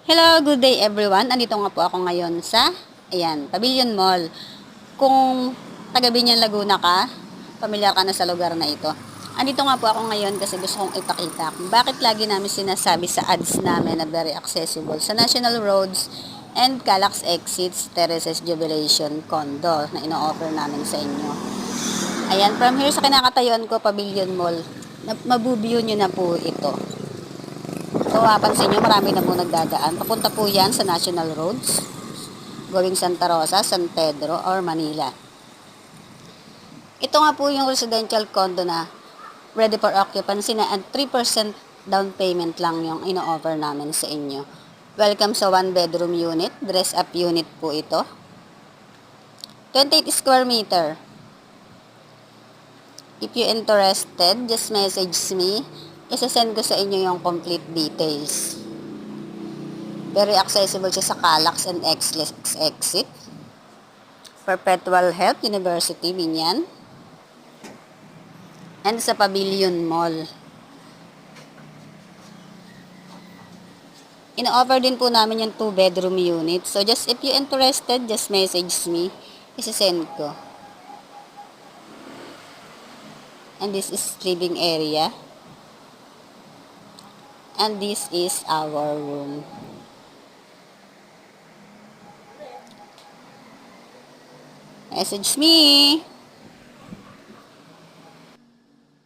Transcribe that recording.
Hello, good day everyone. Andito nga po ako ngayon sa, Pavilion Mall. Kung taga Binyan, Laguna ka, pamilyar ka na sa lugar na ito. Andito nga po ako ngayon kasi gusto kong ipakita kung bakit lagi namin sinasabi sa ads namin na very accessible sa National Roads and Calax Exits Terraces Jubilation Condo na ino-offer namin sa inyo. Ayan, from here sa kinakatayuan ko, Pavilion Mall, mabubiyo nyo na po ito. So, mapansin nyo, marami na po nagdadaan. Papunta po yan sa National Roads, going Santa Rosa, San Pedro, or Manila. Ito nga po yung residential condo na ready for occupancy na at 3% down payment lang yung ino-offer namin sa inyo. Welcome sa 1-bedroom unit, dress-up unit po ito. 28 square meter. If you interested, just message me. Isasend ko sa inyo yung complete details. Very accessible siya sa Calax and Exit. Perpetual Health University, Binyan. And sa Pavilion Mall. Ino-offer din po namin yung 2-bedroom unit. So, just if you interested, just message me. Isasend ko. And this is living area. And this is our room. Message me.